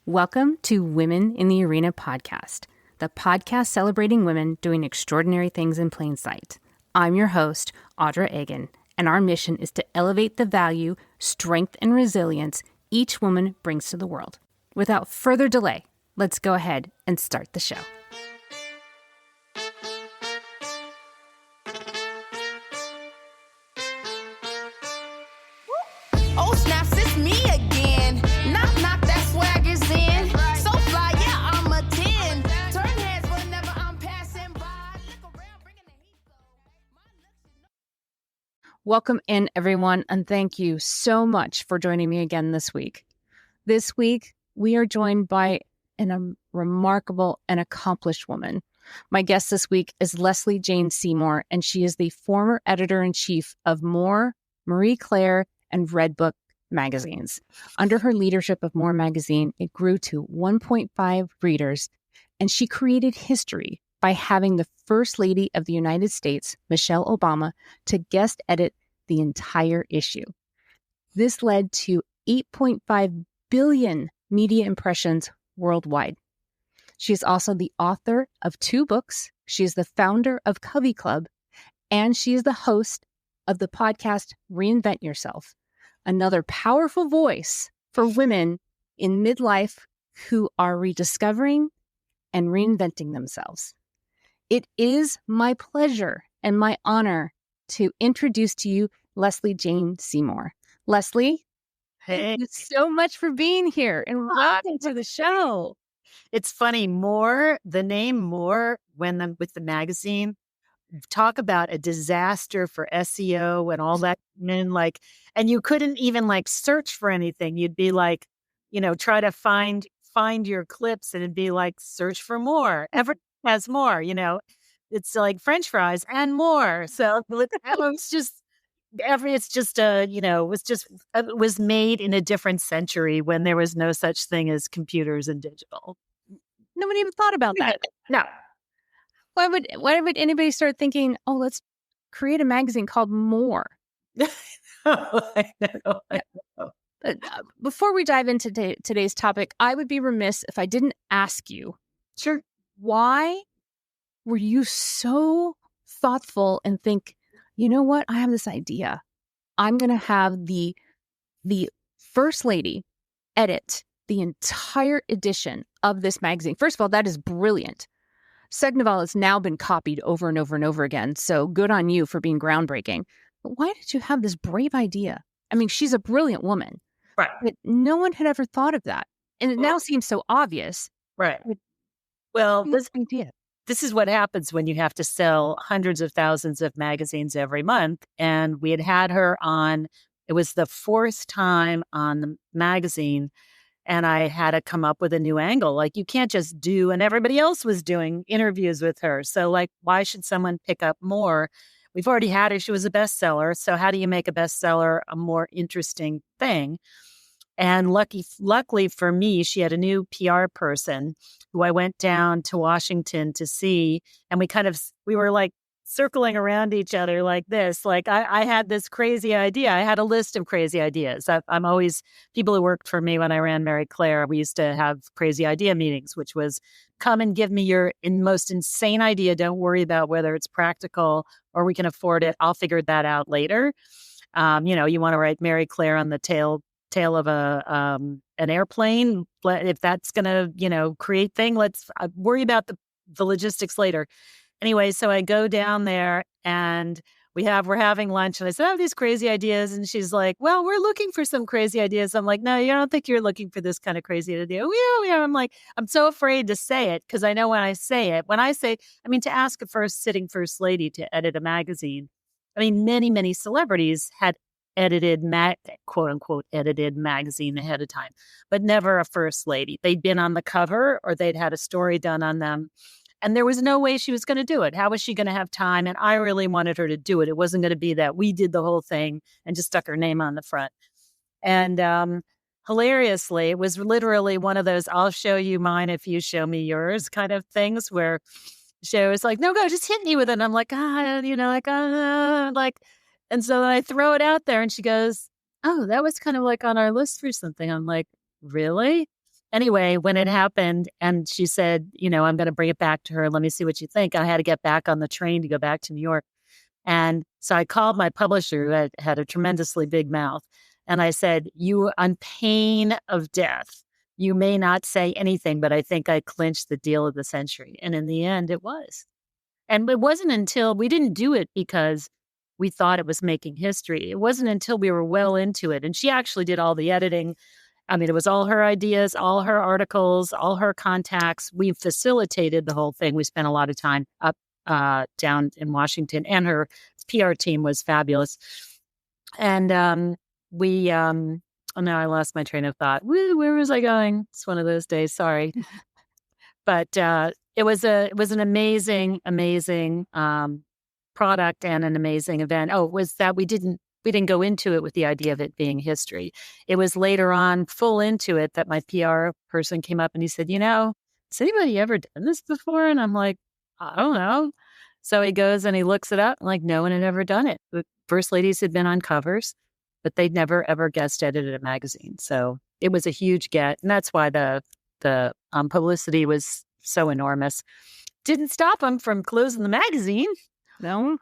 Welcome to Women in the Arena podcast, the podcast celebrating women doing extraordinary things in plain sight. I'm your host, Audra Egan, and our mission is to elevate the value, strength, and resilience each woman brings to the world. Without further delay, let's go ahead and start the show. Oh, snaps, it's me again. Knock, knock, that swag is in. So fly, yeah, I'm a 10. Turn heads whenever I'm passing by. Look around, bringing the heat, though. Welcome in, everyone, and thank you so much for joining me again this week. This week, we are joined by a remarkable and accomplished woman. My guest this week is Lesley Jane Seymour, and she is the former editor-in-chief of More, Marie Claire, and Redbook magazines. Under her leadership of More magazine, it grew to 1.5 readers, and she created history by having the First Lady of the United States, Michelle Obama, to guest edit the entire issue. This led to 8.5 billion media impressions worldwide. She is also the author of 2 books. She is the founder of Covey Club, and she is the host of the podcast Reinvent Yourself, another powerful voice for women in midlife who are rediscovering and reinventing themselves. It is my pleasure and my honor to introduce to you Lesley Jane Seymour. Lesley, thank you so much for being here and welcome to the show. It's funny, the name More, when I'm with the magazine, talk about a disaster for SEO and all that. And you couldn't even search for anything. You'd be try to find your clips and it'd be search for more. Everything has more, it's like French fries and more. So it was made in a different century when there was no such thing as computers and digital. Nobody even thought about that. No. Why would anybody start thinking, oh, let's create a magazine called More? I know. Before we dive into today's topic, I would be remiss if I didn't ask you, Sure, why were you so thoughtful and think, you know what, I have this idea. I'm going to have the First Lady edit the entire edition of this magazine. First of all, that is brilliant. Second of all, it's now been copied over and over and over again. So good on you for being groundbreaking. But why did you have this brave idea? I mean, she's a brilliant woman. Right. But no one had ever thought of that. And it now seems so obvious. Right. Well, This idea. This is what happens when you have to sell hundreds of thousands of magazines every month. And we had her on, it was the 4th time on the magazine. And I had to come up with a new angle. You can't just do, and everybody else was doing interviews with her. So why should someone pick up More? We've already had her. She was a bestseller. So how do you make a bestseller a more interesting thing? And luckily for me, she had a new PR person who I went down to Washington to see. And we were circling around each other like this. I had this crazy idea. I had a list of crazy ideas. I'm always, people who worked for me when I ran Marie Claire, we used to have crazy idea meetings, which was come and give me your most insane idea. Don't worry about whether it's practical or we can afford it. I'll figure that out later. You want to write Marie Claire on the tail of an airplane. If that's going to, create thing, let's worry about the logistics later. Anyway, so I go down there and we're having lunch and I said, I have these crazy ideas. And she's like, well, we're looking for some crazy ideas. I'm like, no, you don't think you're looking for this kind of crazy idea. We are. I'm like, I'm so afraid to say it because I know when I say, to ask a sitting First Lady to edit a magazine. Many, many celebrities had edited, quote unquote, edited magazine ahead of time, but never a First Lady. They'd been on the cover or they'd had a story done on them. And there was no way she was going to do it. How was she going to have time? And I really wanted her to do it. It wasn't going to be that we did the whole thing and just stuck her name on the front. And hilariously, it was literally one of those, I'll show you mine if you show me yours kind of things where she was like, no, go, just hit me with it. And I'm like, and so then I throw it out there and she goes, oh, that was kind of on our list for something. I'm like, really? anyway, when it happened and she said, I'm going to bring it back to her. Let me see what you think. I had to get back on the train to go back to New York. And so I called my publisher who had a tremendously big mouth. And I said, you, on pain of death, you may not say anything, but I think I clinched the deal of the century. And in the end, it was. And it wasn't until we didn't do it because we thought it was making history. It wasn't until we were well into it. And she actually did all the editing. I mean, it was all her ideas, all her articles, all her contacts. We facilitated the whole thing. We spent a lot of time up down in Washington, and her PR team was fabulous. And oh, now I lost my train of thought. Where was I going? It's one of those days. Sorry. But it was an amazing product and an amazing event. Oh, it was that we didn't go into it with the idea of it being history. It was later on, full into it, that my PR person came up and he said, has anybody ever done this before? And I'm like, I don't know. So he goes and he looks it up, and like, no one had ever done it. The first ladies had been on covers, but they'd never ever guest edited a magazine. So it was a huge get, and that's why the publicity was so enormous. Didn't stop them from closing the magazine. No.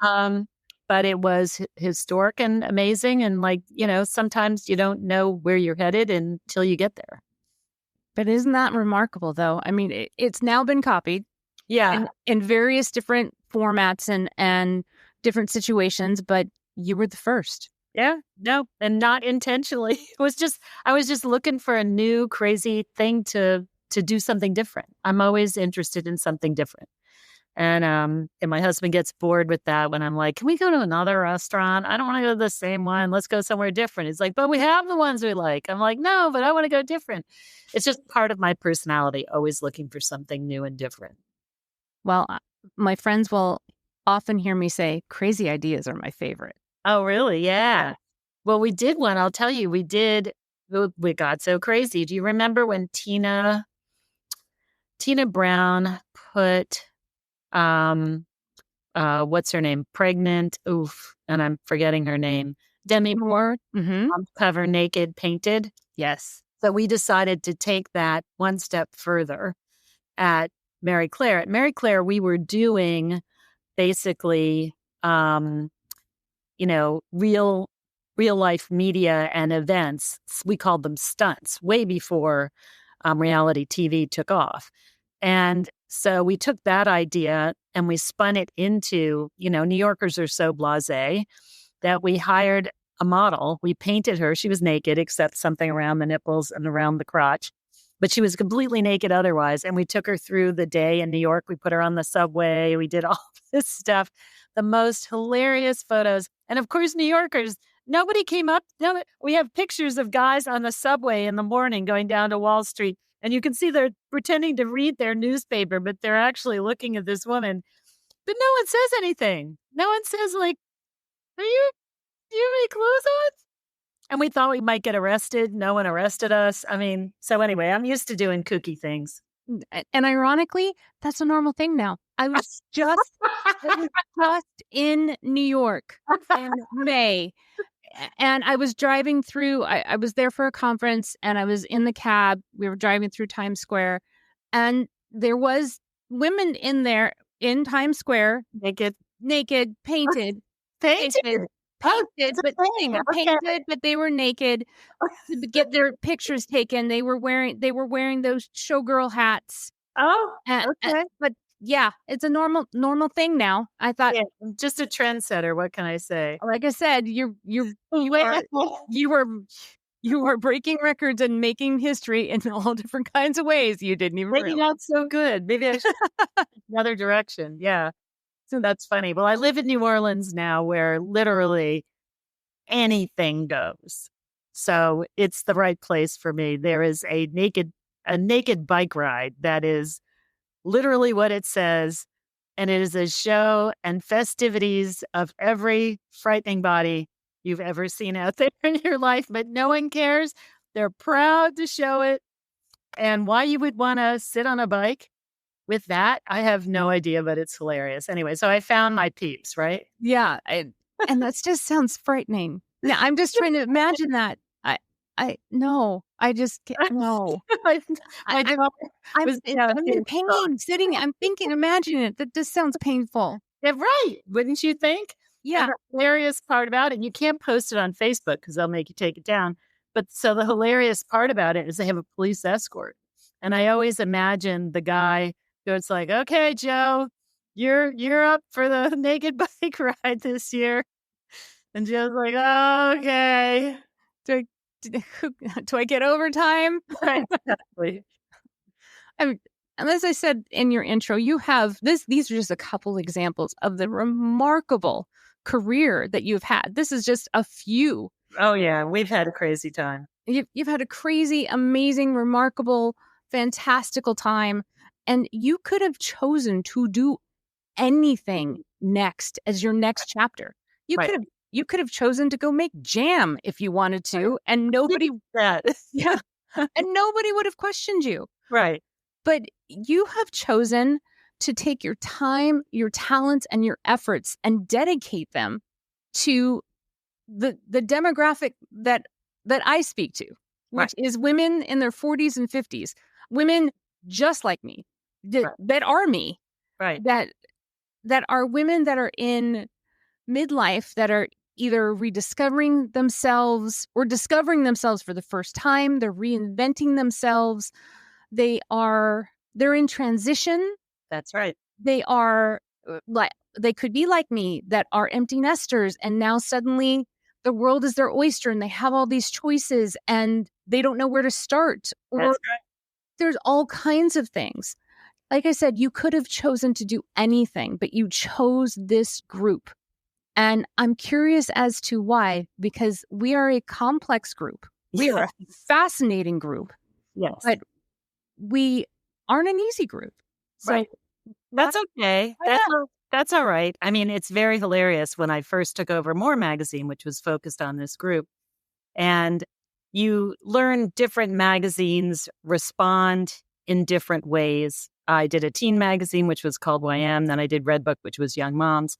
But it was historic and amazing. And sometimes you don't know where you're headed until you get there. But isn't that remarkable, though? I mean, it's now been copied. Yeah. In various different formats and different situations, but you were the first. Yeah. No, and not intentionally. I was just looking for a new crazy thing to do something different. I'm always interested in something different. And my husband gets bored with that when I'm like, can we go to another restaurant? I don't want to go to the same one. Let's go somewhere different. He's like, but we have the ones we like. I'm like, no, but I want to go different. It's just part of my personality, always looking for something new and different. Well, my friends will often hear me say crazy ideas are my favorite. Oh, really? Yeah. Well, we did one. I'll tell you, we got so crazy. Do you remember when Tina Brown put, what's her name? Pregnant. Oof. And I'm forgetting her name. Demi Moore. Mm-hmm. Cover naked, painted. Yes. So we decided to take that one step further at Mary Claire. At Mary Claire, we were doing basically, real life media and events. We called them stunts way before reality TV took off. And so we took that idea and we spun it into, New Yorkers are so blasé that we hired a model. We painted her. She was naked except something around the nipples and around the crotch, but she was completely naked otherwise. And we took her through the day in New York. We put her on the subway. We did all this stuff, the most hilarious photos. And of course, New Yorkers, nobody came up. We have pictures of guys on the subway in the morning going down to Wall Street. And you can see they're pretending to read their newspaper, but they're actually looking at this woman. But no one says anything. No one says, like, do you have any clothes on? And we thought we might get arrested. No one arrested us. I mean, so anyway, I'm used to doing kooky things. And ironically, that's a normal thing now. I was just in New York in May. And I was driving through, I was there for a conference and I was in the cab. We were driving through Times Square and there was women in there in Times Square, naked, painted, painted, but they were naked to get their pictures taken. They were wearing those showgirl hats. Oh, okay. But yeah, it's a normal thing now. I thought, yeah, just a trendsetter. What can I say? Like I said, you were breaking records and making history in all different kinds of ways. You didn't even maybe not so good. Maybe I should another direction. Yeah, so that's funny. Well, I live in New Orleans now, where literally anything goes. So it's the right place for me. There is a naked bike ride that is literally what it says. And it is a show and festivities of every frightening body you've ever seen out there in your life, but no one cares. They're proud to show it. And why you would want to sit on a bike with that, I have no idea, but it's hilarious. Anyway, so I found my peeps, right? Yeah. And that just sounds frightening. Yeah, I'm just trying to imagine that. no, I just can't, no. my I, daughter I'm, was I'm in pain sitting. I'm thinking, imagining it. That just sounds painful. Yeah, right. Wouldn't you think? Yeah. And the hilarious part about it, you can't post it on Facebook because they'll make you take it down. But so the hilarious part about it is they have a police escort. And I always imagine the guy goes like, okay, Joe, you're up for the naked bike ride this year. And Joe's like, okay. Do I get overtime? Exactly. And as I said in your intro, you have this. These are just a couple examples of the remarkable career that you've had. This is just a few. Oh, yeah. We've had a crazy time. You've had a crazy, amazing, remarkable, fantastical time. And you could have chosen to do anything next as your next chapter. Right. You could have chosen to go make jam if you wanted to, and nobody That. yeah, and nobody would have questioned you. Right. But you have chosen to take your time, your talents, and your efforts and dedicate them to the demographic that I speak to, which is women in their 40s and 50s, women just like me, that are me, right? That are women that are in midlife, that are either rediscovering themselves or discovering themselves for the first time. They're reinventing themselves. They're in transition. That's right. They are they could be like me, that are empty nesters, and now suddenly the world is their oyster and they have all these choices and they don't know where to start. Or That's right. There's all kinds of things. Like I said, you could have chosen to do anything, but you chose this group. And I'm curious as to why, because we are a complex group. We are a fascinating group. Yes. But we aren't an easy group. So right. That's okay. That's all right. I mean, it's very hilarious when I first took over More magazine, which was focused on this group. And you learn different magazines respond in different ways. I did a teen magazine, which was called YM. Then I did Redbook, which was Young Moms.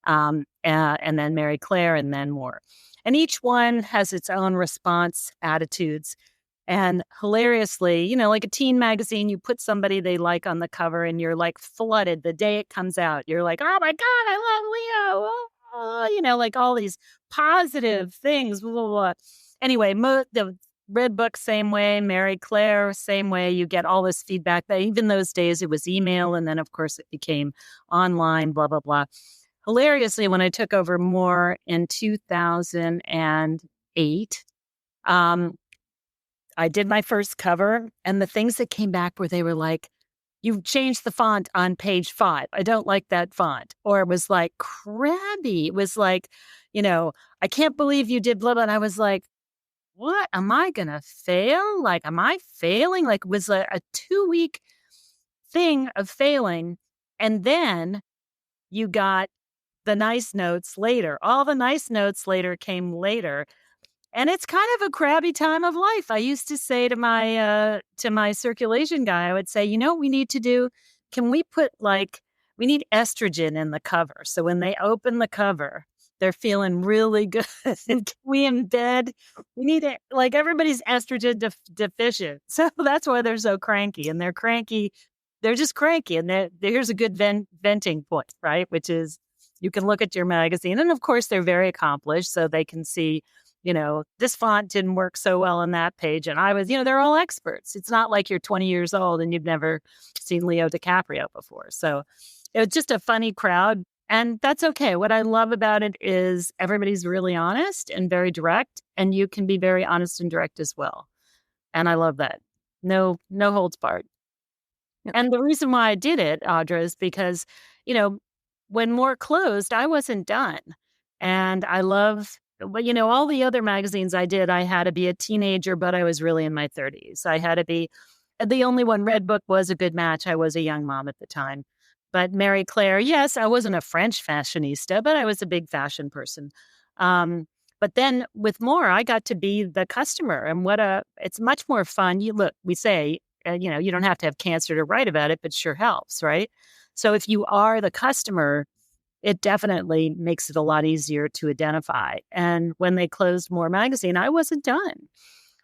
And then Mary Claire, and then More. And each one has its own response attitudes. And hilariously, like a teen magazine, you put somebody they like on the cover and you're like flooded the day it comes out. You're like, oh my God, I love Leo. Oh, like all these positive things. Blah, blah, blah. Anyway, the Redbook, same way. Mary Claire, same way. You get all this feedback. But even those days, it was email. And then, of course, it became online, blah, blah, blah. Hilariously, when I took over More in 2008, I did my first cover, and the things that came back were, they were like, you've changed the font on page 5. I don't like that font. Or it was like crabby. It was like, I can't believe you did blah, blah. And I was like, what? Am I going to fail? Like, am I failing? Like, it was a 2-week thing of failing. And then you got the nice notes later. All the nice notes later came later. And it's kind of a crabby time of life. I used to say to my circulation guy, I would say, what we need to do? Can we put we need estrogen in the cover. So when they open the cover, they're feeling really good. And can we embed? We need it. Like, everybody's estrogen deficient. So that's why they're so cranky. And they're cranky. They're just cranky. And here's a good venting point, right? Which is, you can look at your magazine. And of course, they're very accomplished. So they can see, this font didn't work so well on that page. And I was, they're all experts. It's not like you're 20 years old and you've never seen Leo DiCaprio before. So it was just a funny crowd. And that's okay. What I love about it is everybody's really honest and very direct. And you can be very honest and direct as well. And I love that. No holds barred. Yep. And the reason why I did it, Audra, is because, when More closed, I wasn't done. And I love, all the other magazines I did, I had to be a teenager, but I was really in my 30s. I had to be the only one. Redbook was a good match. I was a young mom at the time. But Mary Claire, yes, I wasn't a French fashionista, but I was a big fashion person. But then with More, I got to be the customer. And it's much more fun. We say, you don't have to have cancer to write about it, but sure helps, right? So if you are the customer, it definitely makes it a lot easier to identify. And when they closed More magazine, I wasn't done.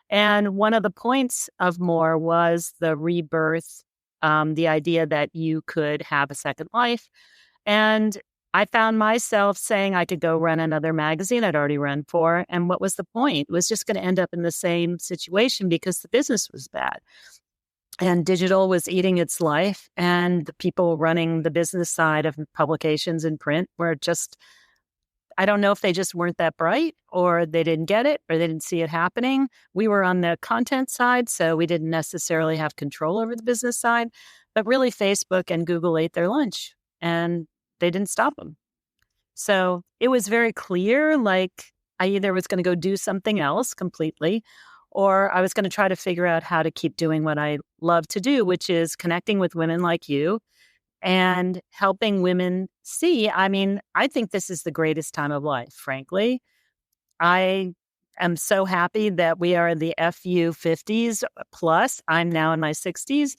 And one of the points of More was the rebirth, the idea that you could have a second life. And I found myself saying I could go run another magazine I'd already run for. And what was the point? It was just going to end up in the same situation because the business was bad. And digital was eating its life. And the people running the business side of publications and print were just, I don't know if they just weren't that bright or they didn't get it or they didn't see it happening. We were on the content side, so we didn't necessarily have control over the business side. But really, Facebook and Google ate their lunch and they didn't stop them. So it was very clear, like I either was going to go do something else completely, or I was going to try to figure out how to keep doing what I love to do, which is connecting with women like you and helping women see. I mean, I think this is the greatest time of life, frankly. I am so happy that we are in the FU 50s plus. I'm now in my 60s,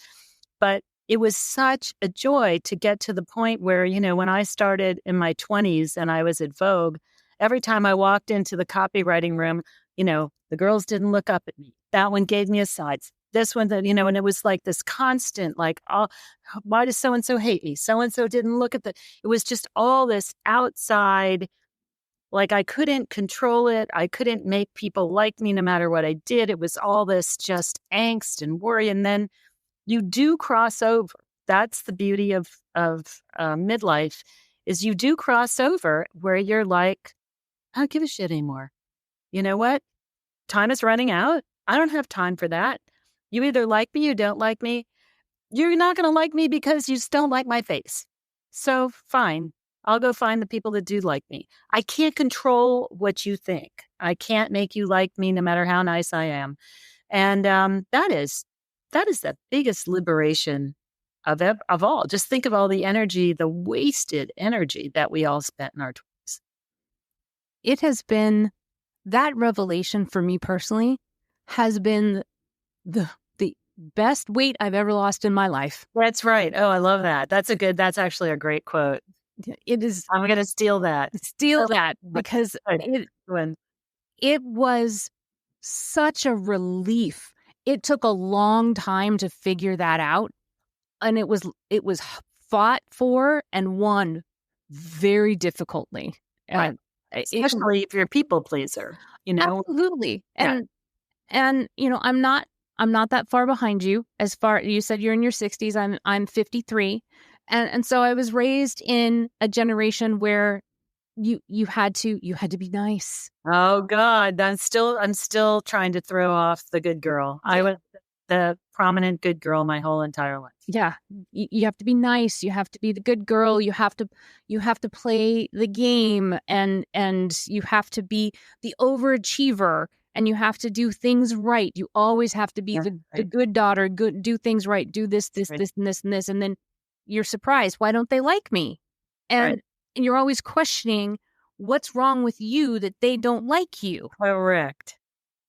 but it was such a joy to get to the point where, when I started in my 20s and I was at Vogue, every time I walked into the copywriting room, the girls didn't look up at me. That one gave me a side. This one, and it was like this constant, like, oh, why does so-and-so hate me? So-and-so didn't look at it was just all this outside, like I couldn't control it. I couldn't make people like me no matter what I did. It was all this just angst and worry. And then you do cross over. That's the beauty of midlife is you do cross over where you're like, I don't give a shit anymore. You know what? Time is running out. I don't have time for that. You either like me, you don't like me. You're not going to like me because you just don't like my face. So fine. I'll go find the people that do like me. I can't control what you think. I can't make you like me no matter how nice I am. And that is the biggest liberation of all. Just think of all the energy, the wasted energy that we all spent in our 20s. It has been, that revelation for me personally has been the best weight I've ever lost in my life. That's right. Oh, I love that. That's actually a great quote. It is. I'm going to steal that. Because it was such a relief. It took a long time to figure that out. And it was fought for and won very difficultly. Right. Especially if you're a people pleaser, Absolutely. And I'm not that far behind you. You said you're in your 60s. I'm 53. And so I was raised in a generation where you had to be nice. Oh God, I'm still trying to throw off the good girl. I was the prominent good girl my whole entire life. Yeah, you have to be nice. You have to be the good girl. You have to play the game, and you have to be the overachiever, and you have to do things right. You always have to be the good daughter. Do things right. Do this, and this, and this, and then you're surprised. Why don't they like me? And you're always questioning what's wrong with you that they don't like you. Correct.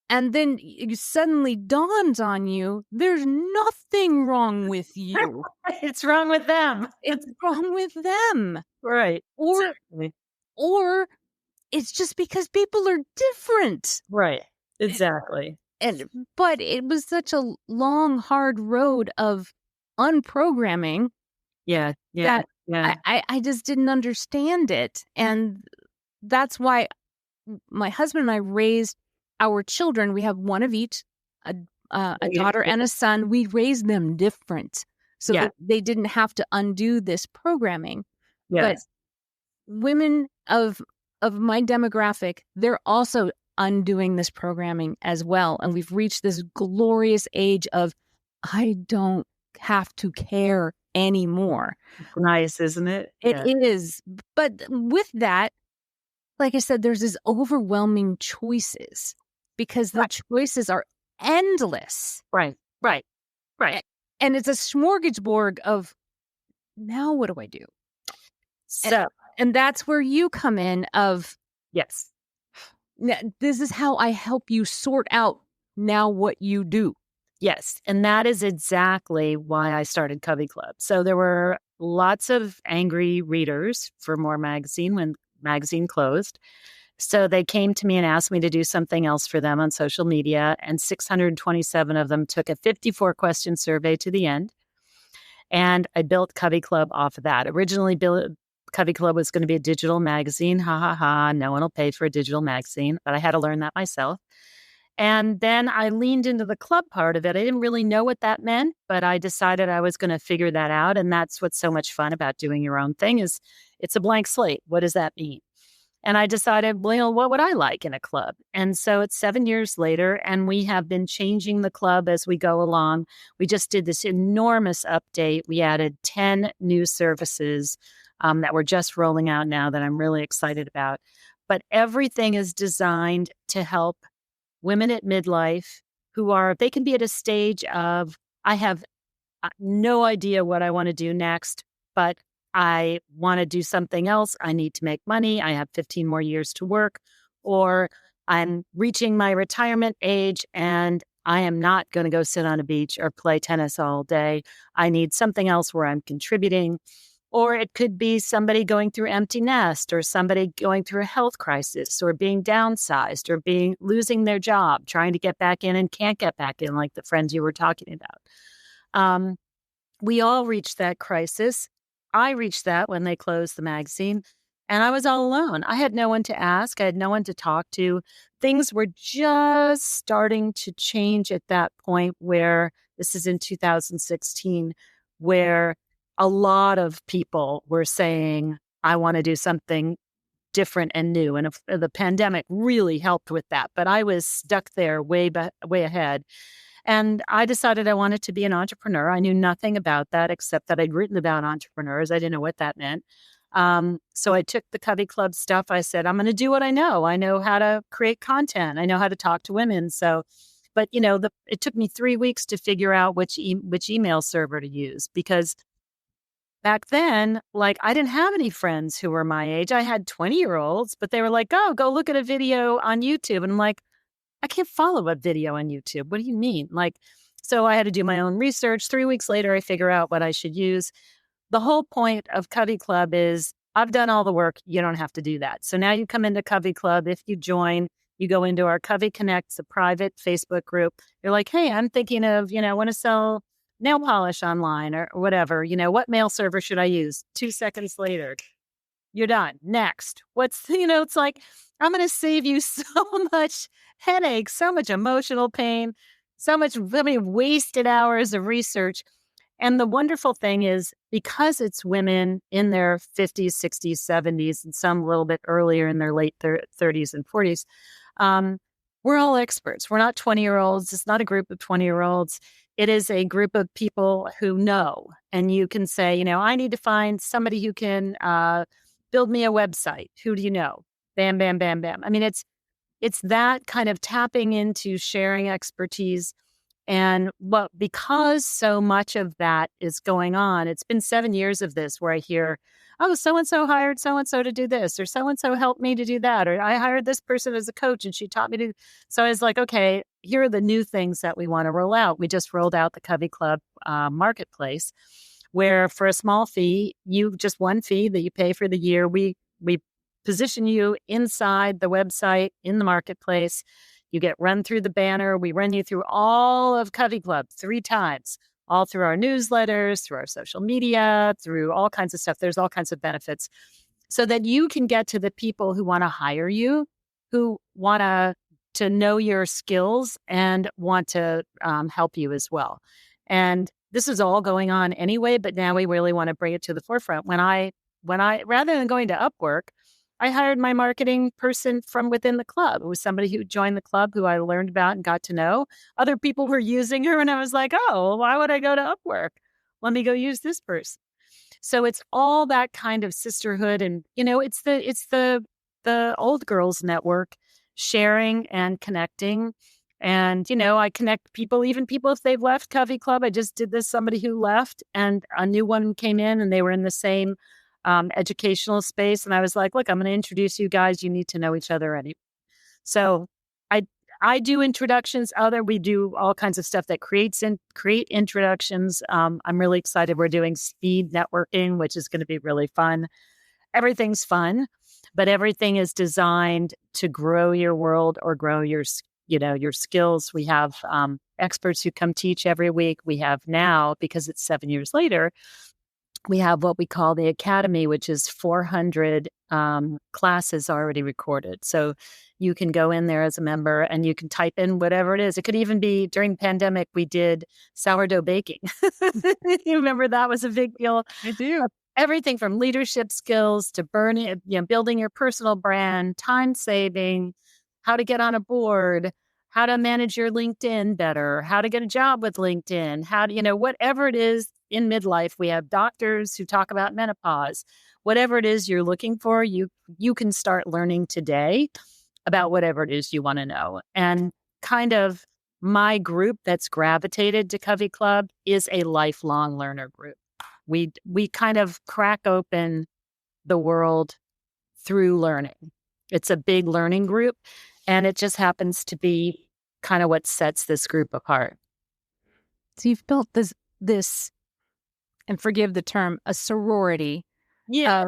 And then it suddenly dawns on you, there's nothing wrong with you. It's wrong with them. It's wrong with them. Right. Or it's just because people are different. Right. Exactly. But it was such a long, hard road of unprogramming. Yeah. That I just didn't understand it. And that's why my husband and I raised our children. We have one of each, a daughter and a son. We raised them different so that they didn't have to undo this programming. Yes. But women of my demographic, they're also undoing this programming as well. And we've reached this glorious age of, I don't have to care anymore. Nice, isn't it? It is. But with that, like I said, there's these overwhelming choices because the choices are endless. Right. And it's a smorgasbord of, now what do I do? So, and that's where you come in of, yes, this is how I help you sort out now what you do. Yes. And that is exactly why I started Covey Club. So there were lots of angry readers for More magazine when magazine closed. So they came to me and asked me to do something else for them on social media. And 627 of them took a 54-question survey to the end. And I built Covey Club off of that. Originally, Covey Club was going to be a digital magazine. Ha ha ha. No one will pay for a digital magazine. But I had to learn that myself. And then I leaned into the club part of it. I didn't really know what that meant, but I decided I was going to figure that out. And that's what's so much fun about doing your own thing is it's a blank slate. What does that mean? And I decided, well, what would I like in a club? And so it's 7 years later, and we have been changing the club as we go along. We just did this enormous update. We added 10 new services that we're just rolling out now that I'm really excited about. But everything is designed to help women at midlife they can be at a stage of, I have no idea what I want to do next, but I want to do something else. I need to make money. I have 15 more years to work, or I'm reaching my retirement age and I am not going to go sit on a beach or play tennis all day. I need something else where I'm contributing. Or it could be somebody going through empty nest, or somebody going through a health crisis, or being downsized, or losing their job, trying to get back in and can't get back in, like the friends you were talking about. We all reach that crisis. I reached that when they closed the magazine, and I was all alone. I had no one to ask. I had no one to talk to. Things were just starting to change at that point where, this is in 2016, where a lot of people were saying, I want to do something different and new. And the pandemic really helped with that. But I was stuck there way ahead. And I decided I wanted to be an entrepreneur. I knew nothing about that except that I'd written about entrepreneurs. I didn't know what that meant. So I took the Covey Club stuff. I said, I'm going to do what I know. I know how to create content. I know how to talk to women. But it took me 3 weeks to figure out which email server to use, because back then, I didn't have any friends who were my age. I had 20-year-olds, but they were like, oh, go look at a video on YouTube. And I'm like, I can't follow a video on YouTube. What do you mean? So I had to do my own research. 3 weeks later, I figure out what I should use. The whole point of Covey Club is I've done all the work. You don't have to do that. So now you come into Covey Club. If you join, you go into our Covey Connects, a private Facebook group. You're like, hey, I'm thinking of, I want to sell nail polish online or whatever. What mail server should I use? 2 seconds later, you're done. Next. It's like, I'm going to save you so much headache, so much emotional pain, so many wasted hours of research. And the wonderful thing is, because it's women in their 50s, 60s, 70s, and some a little bit earlier in their late 30s and 40s, we're all experts. We're not 20-year-olds. It's not a group of 20-year-olds. It is a group of people who know. And you can say, I need to find somebody who can build me a website. Who do you know? Bam, bam, bam, bam. I mean, it's that kind of tapping into sharing expertise. And because so much of that is going on, it's been 7 years of this where I hear, oh, so-and-so hired so-and-so to do this, or so-and-so helped me to do that, or I hired this person as a coach and she taught me to. So I was like, okay, here are the new things that we want to roll out. We just rolled out the Covey Club marketplace, where for a small fee, just one fee that you pay for the year, we position you inside the website in the marketplace. You get run through the banner. We run you through all of Covey Club 3 times, all through our newsletters, through our social media, through all kinds of stuff. There's all kinds of benefits so that you can get to the people who want to hire you, who want to know your skills and want to help you as well. And this is all going on anyway, but now we really want to bring it to the forefront. When I rather than going to Upwork, I hired my marketing person from within the club. It was somebody who joined the club who I learned about and got to know. Other people were using her, and I was like, oh, why would I go to Upwork? Let me go use this person. So it's all that kind of sisterhood, and it's the old girls network, sharing and connecting. And I connect people, even people if they've left Covey Club. I just did this, somebody who left and a new one came in, and they were in the same educational space. And I was like, look, I'm going to introduce you guys. You need to know each other anyway. So I do introductions. We do all kinds of stuff that create introductions. I'm really excited. We're doing speed networking, which is going to be really fun. Everything's fun. but everything is designed to grow your world or grow your skills. We have experts who come teach every week. We have now, because it's 7 years later, we have what we call the Academy, which is 400 classes already recorded. So you can go in there as a member and you can type in whatever it is. It could even be during the pandemic, we did sourdough baking. You remember that was a big deal? I do. Everything from leadership skills to building your personal brand, time saving, how to get on a board, how to manage your LinkedIn better, how to get a job with LinkedIn, how to, whatever it is in midlife. We have doctors who talk about menopause. Whatever it is you're looking for, you can start learning today about whatever it is you want to know. And kind of my group that's gravitated to Covey Club is a lifelong learner group. We kind of crack open the world through learning. It's a big learning group, and it just happens to be kind of what sets this group apart. So you've built this, and forgive the term, a sorority. Yeah.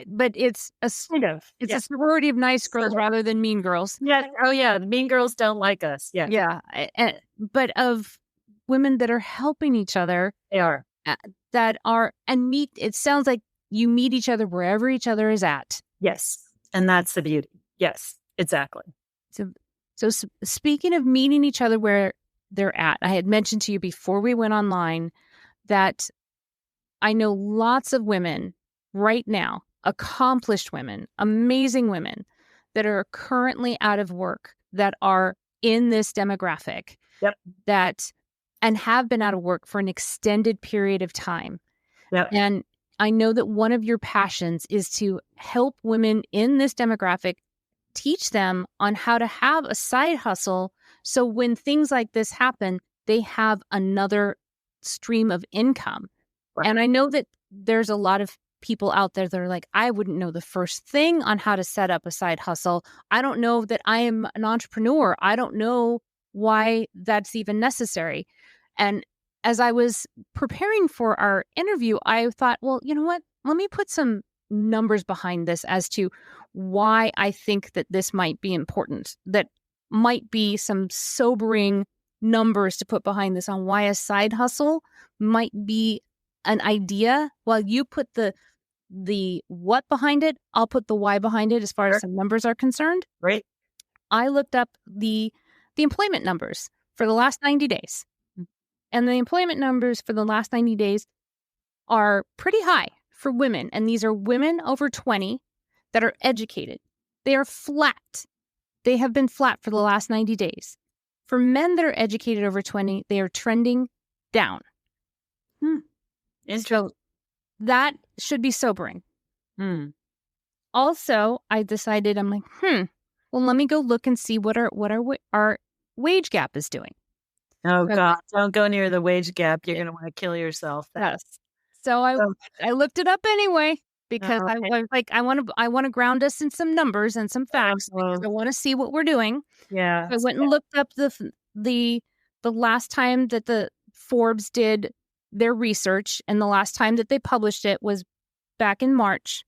But it's a a sorority of nice girls rather than mean girls. Yeah. Oh yeah. The mean girls don't like us. Yeah. Yeah. But of women that are helping each other. They are. It sounds like you meet each other wherever each other is at. Yes. And that's the beauty. Yes, exactly. So speaking of meeting each other where they're at, I had mentioned to you before we went online that I know lots of women right now, accomplished women, amazing women that are currently out of work, that are in this demographic. Yep. And have been out of work for an extended period of time. Yep. And I know that one of your passions is to help women in this demographic, teach them on how to have a side hustle. So when things like this happen, they have another stream of income. Right. And I know that there's a lot of people out there that are like, I wouldn't know the first thing on how to set up a side hustle. I don't know that I am an entrepreneur. I don't know why that's even necessary. And as I was preparing for our interview, I thought, well, you know what? Let me put some numbers behind this as to why I think that this might be important, that might be some sobering numbers to put behind this on why a side hustle might be an idea. While you put the what behind it, I'll put the why behind it as far as some numbers are concerned. Right. I looked up the employment numbers for the last 90 days. And the employment numbers for the last 90 days are pretty high for women. And these are women over 20 that are educated. They are flat. They have been flat for the last 90 days. For men that are educated over 20, they are trending down. So that should be sobering. Also, I decided, I'm like, well, let me go look and see what our wage gap is doing. Oh God! Don't go near the wage gap. You're going to want to kill yourself. Yes. So I looked it up anyway because I was like, I want to ground us in some numbers and some facts. Because I want to see what we're doing. Yeah. I went and looked up the last time that the Forbes did their research, and the last time that they published it was back in March,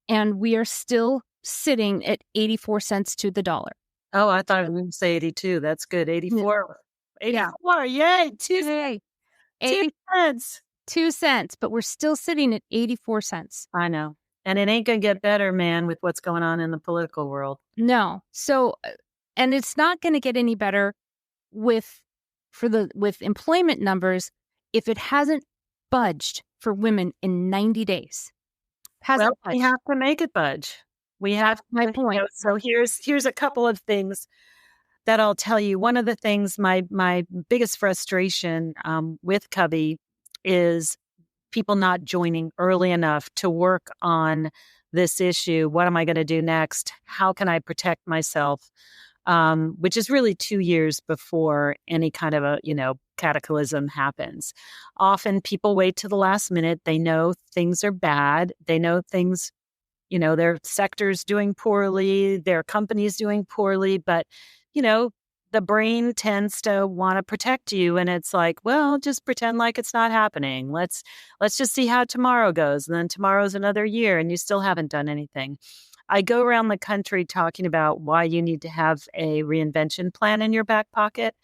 and we are still sitting at 84 cents to the dollar. Oh, I thought I was going to say 82. That's good. 84. 84. Yay. 2 cents. 2 cents, but we're still sitting at 84 cents. I know. And it ain't going to get better, man, with what's going on in the political world. No. So, and it's not going to get any better with employment numbers if it hasn't budged for women in 90 days. We have to make it budge. We have my point. So here's a couple of things that I'll tell you. One of the things, my biggest frustration with Covey is people not joining early enough to work on this issue. What am I going to do next? How can I protect myself? Which is really 2 years before any kind of a, cataclysm happens. Often people wait to the last minute. They know things are bad. They know things, their sector's doing poorly, their company's doing poorly, but, the brain tends to want to protect you, and it's like, well, just pretend like it's not happening. Let's just see how tomorrow goes, and then tomorrow's another year and you still haven't done anything. I go around the country talking about why you need to have a reinvention plan in your back pocket.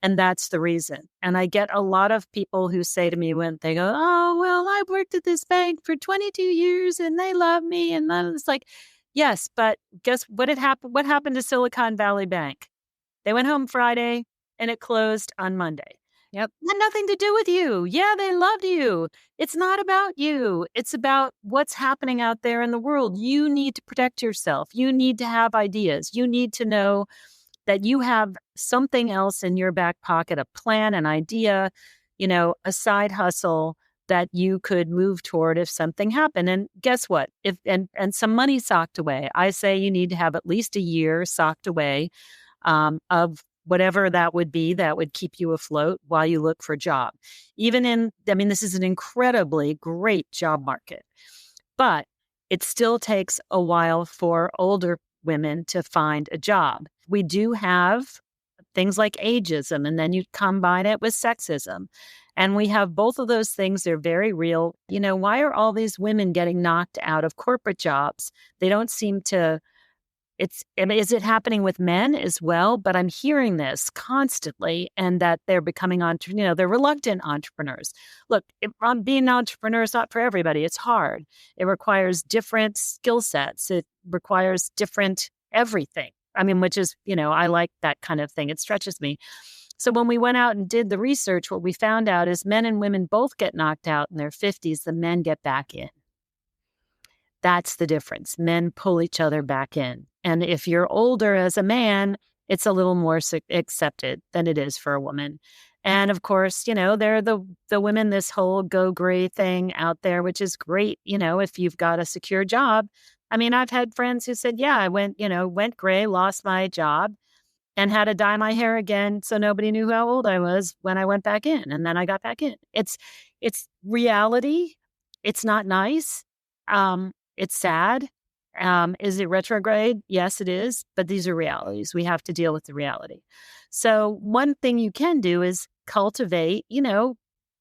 And that's the reason. And I get a lot of people who say to me when they go, oh, well, I worked at this bank for 22 years and they love me. And then it's like, yes, but guess what had happened? What happened to Silicon Valley Bank? They went home Friday and it closed on Monday. Yep. It had nothing to do with you. Yeah, they loved you. It's not about you. It's about what's happening out there in the world. You need to protect yourself. You need to have ideas. You need to know that you have something else in your back pocket, a plan, an idea, a side hustle that you could move toward if something happened. And guess what? If and some money socked away. I say you need to have at least a year socked away of whatever that would be that would keep you afloat while you look for a job. This is an incredibly great job market, but it still takes a while for older women to find a job. We do have things like ageism, and then you combine it with sexism. And we have both of those things. They're very real. Why are all these women getting knocked out of corporate jobs? They don't seem to. Is it happening with men as well? But I'm hearing this constantly, and that they're becoming they're reluctant entrepreneurs. Look, being an entrepreneur is not for everybody. It's hard. It requires different skill sets. It requires different everything. Which is, I like that kind of thing. It stretches me. So when we went out and did the research, what we found out is men and women both get knocked out in their 50s. The men get back in. That's the difference. Men pull each other back in. And if you're older as a man, it's a little more accepted than it is for a woman. And of course, there are the women, this whole go gray thing out there, which is great, if you've got a secure job. I've had friends who said, yeah, I went gray, lost my job, and had to dye my hair again so nobody knew how old I was when I went back in. And then I got back in. It's reality. It's not nice. It's sad. Is it retrograde? Yes, it is. But these are realities. We have to deal with the reality. So one thing you can do is cultivate,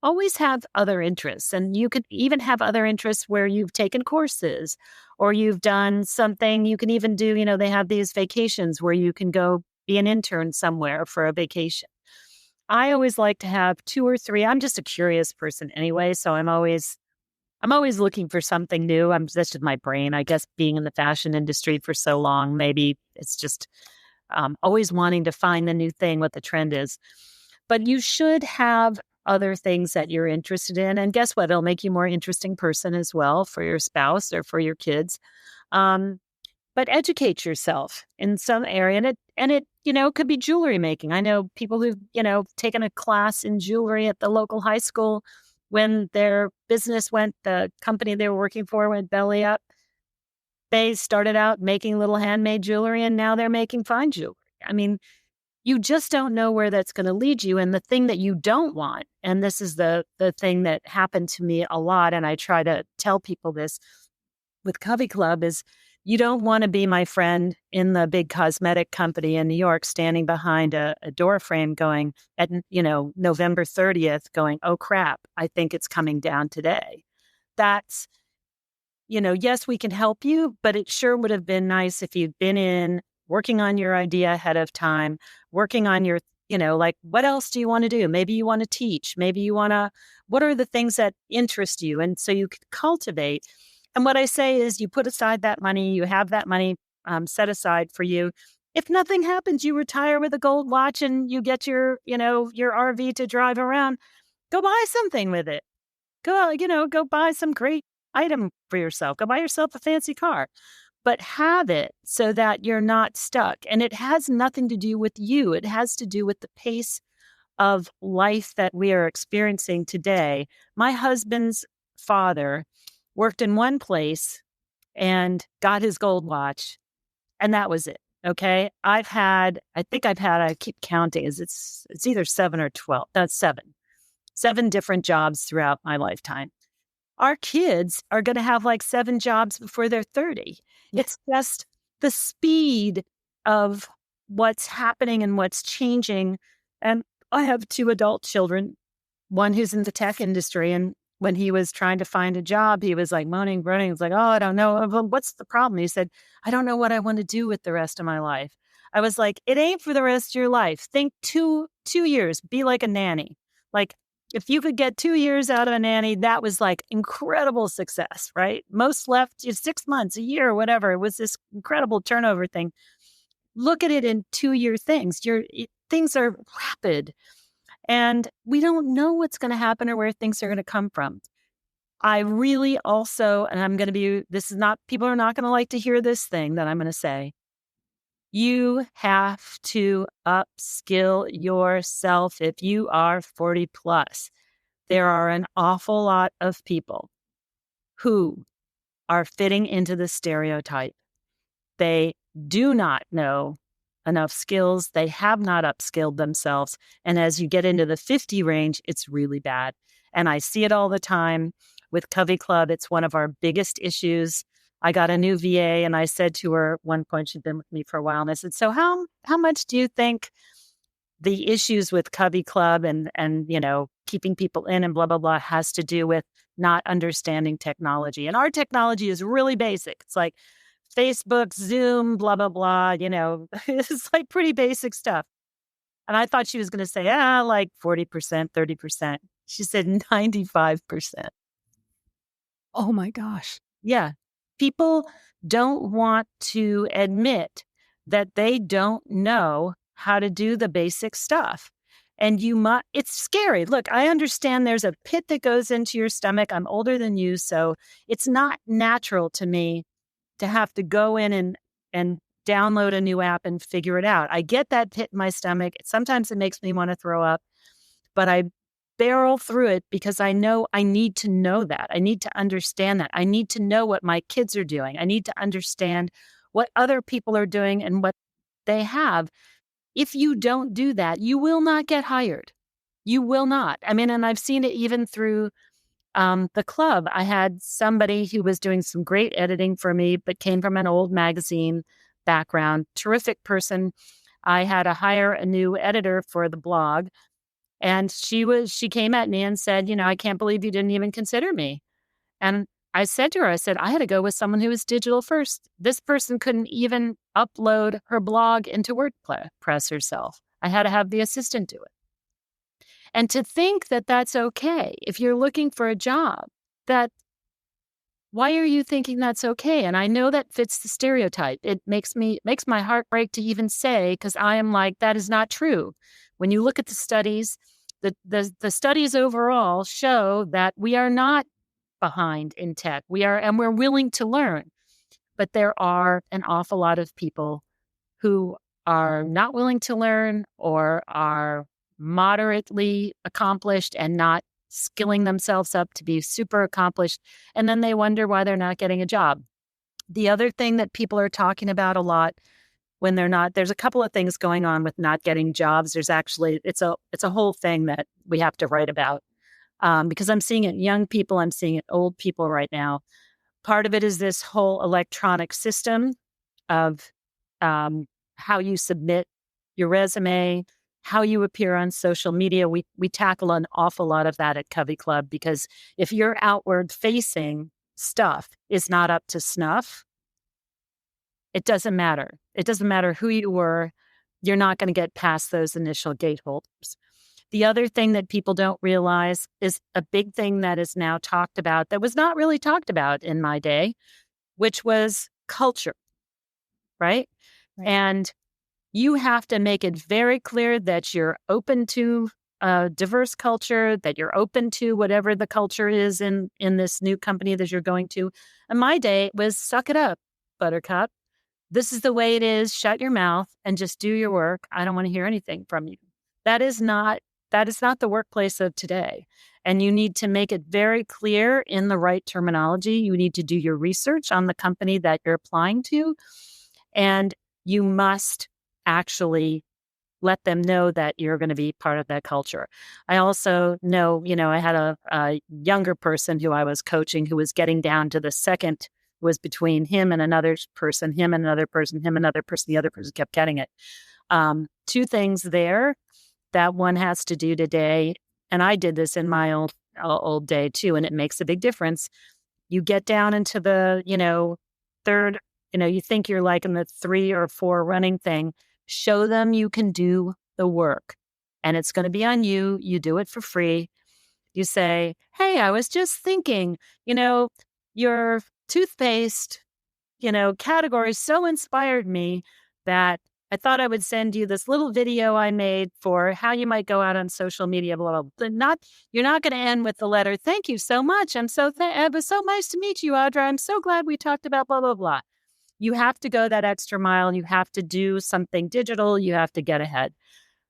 always have other interests. And you could even have other interests where you've taken courses or you've done something. You can even do, they have these vacations where you can go be an intern somewhere for a vacation. I always like to have 2 or 3. I'm just a curious person anyway. So I'm always looking for something new. That's just my brain. I guess being in the fashion industry for so long, maybe it's just always wanting to find the new thing, what the trend is. But you should have other things that you're interested in. And guess what? It'll make you a more interesting person as well for your spouse or for your kids. But educate yourself in some area. And it could be jewelry making. I know people who've, taken a class in jewelry at the local high school. When their business the company they were working for went belly up, they started out making little handmade jewelry, and now they're making fine jewelry. You just don't know where that's going to lead you. And the thing that you don't want, and this is the thing that happened to me a lot, and I try to tell people this with Covey Club, is you don't want to be my friend in the big cosmetic company in New York standing behind a door frame going at, November 30th going, oh, crap, I think it's coming down today. That's, yes, we can help you, but it sure would have been nice if you'd been in working on your idea ahead of time, working on your, what else do you want to do? Maybe you want to teach. Maybe you want to, what are the things that interest you? And so you could cultivate. And what I say is you put aside that money, you have that money set aside for you. If nothing happens, you retire with a gold watch and you get your RV to drive around. Go buy something with it. Go buy some great item for yourself. Go buy yourself a fancy car. But have it so that you're not stuck. And it has nothing to do with you. It has to do with the pace of life that we are experiencing today. My husband's father worked in one place and got his gold watch, and that was it. Okay. I keep counting, it's either 7 or 12. That's 7 different jobs throughout my lifetime. Our kids are going to have like 7 jobs before they're 30. It's just the speed of what's happening and what's changing. And I have 2 adult children, one who's in the tech industry. And when he was trying to find a job, he was like moaning, groaning. It's like, oh, I don't know. Well, what's the problem? He said, I don't know what I want to do with the rest of my life. I was like, it ain't for the rest of your life. Think 2 years, be like a nanny. Like, if you could get 2 years out of a nanny, that was like incredible success, right? Most left 6 months, a year, whatever. It was this incredible turnover thing. Look at it in 2-year things. Things are rapid, and we don't know what's going to happen or where things are going to come from. I really also, and I'm going to be, this is not, people are not going to like to hear this thing that I'm going to say. You have to upskill yourself if you are 40 plus. There are an awful lot of people who are fitting into the stereotype. They do not know enough skills. They have not upskilled themselves. And as you get into the 50 range, it's really bad. And I see it all the time with Covey Club. It's one of our biggest issues. I got a new VA and I said to her at one point, she'd been with me for a while, and I said, so how much do you think the issues with Covey Club and keeping people in and blah, blah, blah has to do with not understanding technology? And our technology is really basic. It's like Facebook, Zoom, blah, blah, blah, it's like pretty basic stuff. And I thought she was going to say, like 40%, 30%. She said 95%. Oh my gosh. Yeah. People don't want to admit that they don't know how to do the basic stuff. And it's scary. Look, I understand there's a pit that goes into your stomach. I'm older than you, so it's not natural to me to have to go in and download a new app and figure it out. I get that pit in my stomach. Sometimes it makes me want to throw up, but I barrel through it because I know I need to know that. I need to understand that. I need to know what my kids are doing. I need to understand what other people are doing and what they have. If you don't do that, you will not get hired. You will not. I mean, and I've seen it even through the club. I had somebody who was doing some great editing for me, but came from an old magazine background, terrific person. I had to hire a new editor for the blog. And she came at me and said, I can't believe you didn't even consider me. And I said to her, I had to go with someone who was digital first. This person couldn't even upload her blog into WordPress herself. I had to have the assistant do it. And to think that that's okay, if you're looking for a job, why are you thinking that's okay? And I know that fits the stereotype. It makes my heart break to even say, because I am like, that is not true. When you look at the studies, the studies overall show that we are not behind in tech. We're willing to learn. But there are an awful lot of people who are not willing to learn or are moderately accomplished and not skilling themselves up to be super accomplished. And then they wonder why they're not getting a job. The other thing that people are talking about a lot when they're not, there's a couple of things going on with not getting jobs. There's actually, it's a whole thing that we have to write about because I'm seeing it in young people. I'm seeing it in old people right now. Part of it is this whole electronic system of how you submit your resume, how you appear on social media. We tackle an awful lot of that at Covey Club because if your outward facing stuff is not up to snuff, it doesn't matter. It doesn't matter who you were. You're not going to get past those initial gateholders. The other thing that people don't realize is a big thing that is now talked about that was not really talked about in my day, which was culture, right? And you have to make it very clear that you're open to a diverse culture, that you're open to whatever the culture is in this new company that you're going to. And my day was suck it up, buttercup. This is the way it is. Shut your mouth and just do your work. I don't want to hear anything from you. That is not the workplace of today. And you need to make it very clear in the right terminology. You need to do your research on the company that you're applying to. And you must actually let them know that you're going to be part of that culture. I also know, I had a younger person who I was coaching who was getting down to the second was between him and another person, him and another person, him and another person. The other person kept getting it. Two things there that one has to do today. And I did this in my old day too, and it makes a big difference. You get down into the, third, you think you're like in the 3 or 4 running thing. Show them you can do the work, and it's going to be on you. You do it for free. You say, hey, I was just thinking, your toothpaste, category so inspired me that I thought I would send you this little video I made for how you might go out on social media, blah, blah, blah. You're not going to end with the letter, thank you so much. It was so nice to meet you, Audra. I'm so glad we talked about blah, blah, blah. You have to go that extra mile. You have to do something digital. You have to get ahead.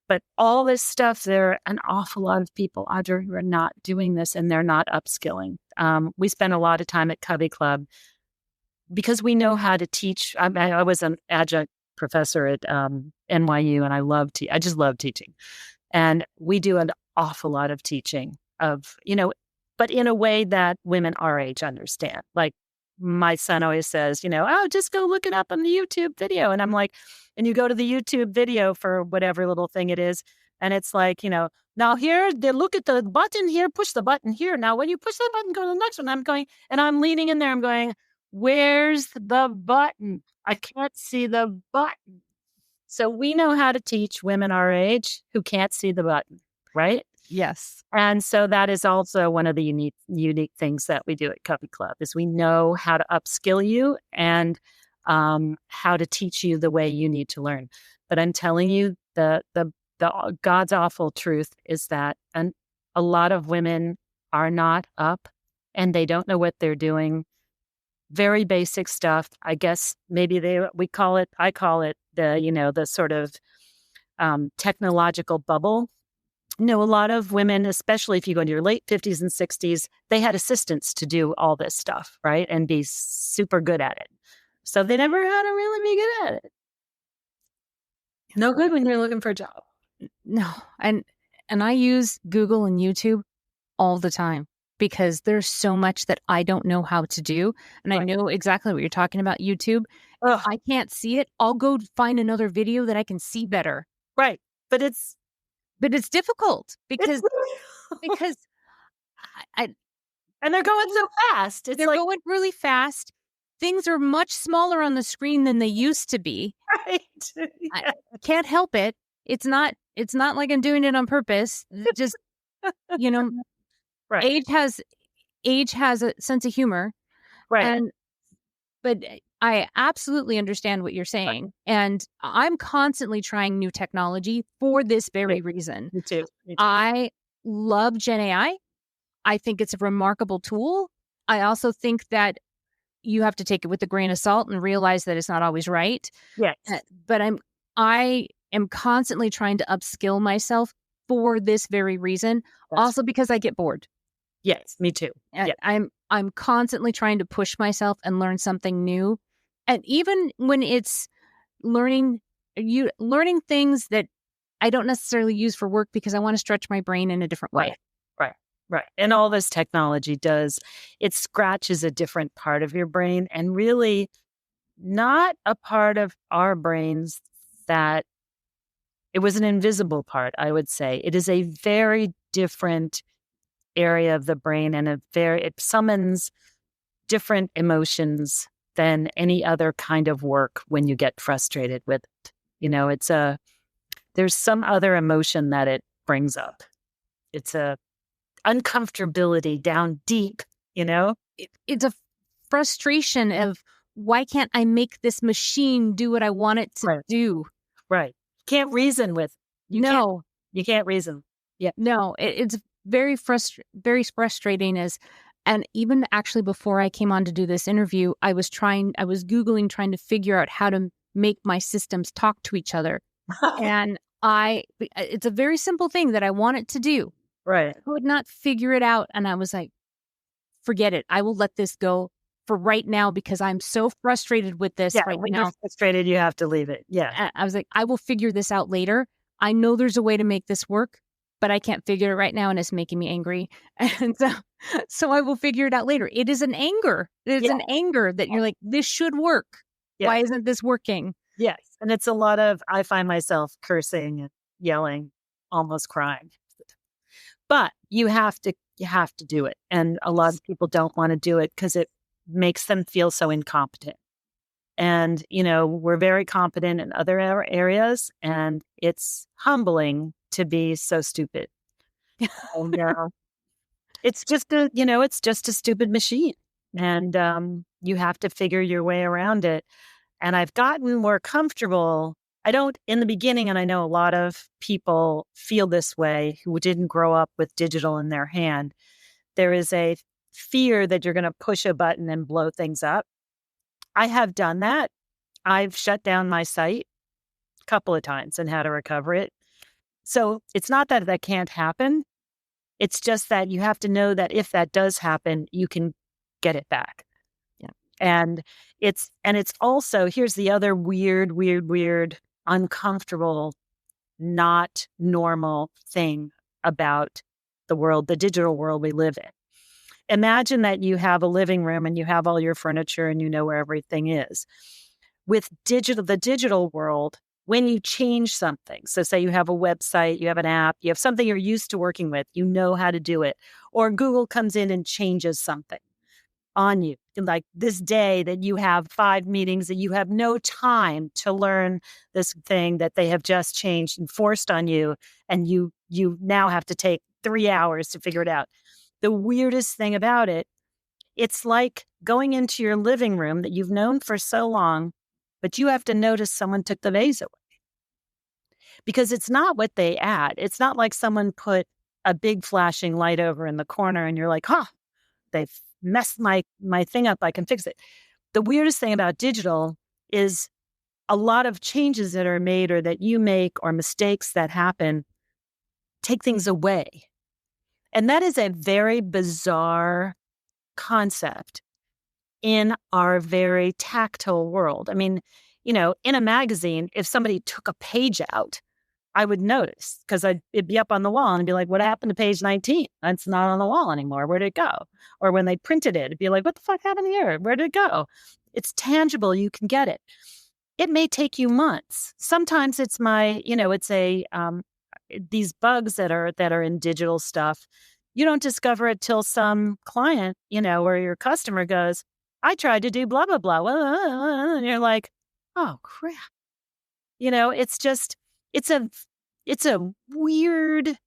But all this stuff, there are an awful lot of people, Audra, who are not doing this, and they're not upskilling. We spend a lot of time at Covey Club because we know how to teach. I was an adjunct professor at NYU, and I just love teaching. And we do an awful lot of teaching of, but in a way that women our age understand. Like my son always says, just go look it up on the YouTube video. And I'm like, and you go to the YouTube video for whatever little thing it is. And it's like, now here, they look at the button here, push the button here. Now, when you push the button, go to the next one. I'm leaning in there. I'm going, where's the button? I can't see the button. So we know how to teach women our age who can't see the button, right? Yes. And so that is also one of the unique things that we do at Covey Club is we know how to upskill you and how to teach you the way you need to learn. But I'm telling you, the God's awful truth is that a lot of women are not up and they don't know what they're doing. Very basic stuff. I guess maybe I call it the sort of technological bubble. A lot of women, especially if you go into your late 50s and 60s, they had assistants to do all this stuff, right? And be super good at it. So they never had to really be good at it. No good when you're looking for a job. No. And I use Google and YouTube all the time because there's so much that I don't know how to do. And right. I know exactly what you're talking about, YouTube. Ugh. I can't see it. I'll go find another video that I can see better. Right. But it's difficult because and they're going so fast. They're going really fast. Things are much smaller on the screen than they used to be. Right. I can't help it. It's not like I'm doing it on purpose. Just, right. Age has a sense of humor. Right. But I absolutely understand what you're saying. Right. And I'm constantly trying new technology for this very reason. Me too. I love Gen AI. I think it's a remarkable tool. I also think that you have to take it with a grain of salt and realize that it's not always right. Yes. But I am constantly trying to upskill myself for this very reason. That's also because I get bored. Yes, me too. Yes. I'm constantly trying to push myself and learn something new. And even when it's learning things that I don't necessarily use for work because I want to stretch my brain in a different way. Right. And all this technology does, it scratches a different part of your brain and really not a part of our brains that it was an invisible part, I would say. It is a very different area of the brain and it summons different emotions than any other kind of work when you get frustrated with it. There's some other emotion that it brings up. It's a uncomfortability down deep, It's a frustration of why can't I make this machine do what I want it to do? Right. Can't reason with. You can't reason. Yeah. No, it's very frustrating and even actually before I came on to do this interview, I was Googling, trying to figure out how to make my systems talk to each other. And it's a very simple thing that I want it to do. Right. I could not figure it out. And I was like, forget it. I will let this go for right now because I'm so frustrated with this right when now. You're frustrated, you have to leave it. Yeah. I was like, I will figure this out later. I know there's a way to make this work, but I can't figure it right now and it's making me angry. And so I will figure it out later. It is an anger. It's an anger that you're like, this should work. Yeah. Why isn't this working? Yes. And it's a lot of, I find myself cursing and yelling, almost crying. But you have to do it. And a lot of people don't want to do it because it makes them feel so incompetent. And, we're very competent in other areas, and it's humbling to be so stupid. And, it's just a stupid machine. And you have to figure your way around it. And I've gotten more comfortable. I don't in the beginning, and I know a lot of people feel this way who didn't grow up with digital in their hand. There is a fear that you're going to push a button and blow things up. I have done that. I've shut down my site a couple of times and had to recover it. So it's not that that can't happen. It's just that you have to know that if that does happen, you can get it back. Yeah. And it's also, here's the other weird, uncomfortable, not normal thing about the world, the digital world we live in. Imagine that you have a living room and you have all your furniture and you know where everything is. With the digital world, when you change something, so say you have a website, you have an app, you have something you're used to working with, you know how to do it, or Google comes in and changes something on you, like this day that you have 5 meetings that you have no time to learn this thing that they have just changed and forced on you, and you now have to take 3 hours to figure it out. The weirdest thing about it, it's like going into your living room that you've known for so long, but you have to notice someone took the vase away. Because it's not what they add. It's not like someone put a big flashing light over in the corner and you're like, they've messed my thing up. I can fix it. The weirdest thing about digital is a lot of changes that are made or that you make or mistakes that happen take things away. And that is a very bizarre concept in our very tactile world. I mean, in a magazine, if somebody took a page out, I would notice because it'd be up on the wall and I'd be like, what happened to page 19? It's not on the wall anymore. Where did it go? Or when they printed it, it'd be like, what the fuck happened here? Where did it go? It's tangible. You can get it. It may take you months. Sometimes it's these bugs that are in digital stuff. You don't discover it till some client, or your customer goes, I tried to do blah, blah, blah. And you're like, oh, crap. It's a weird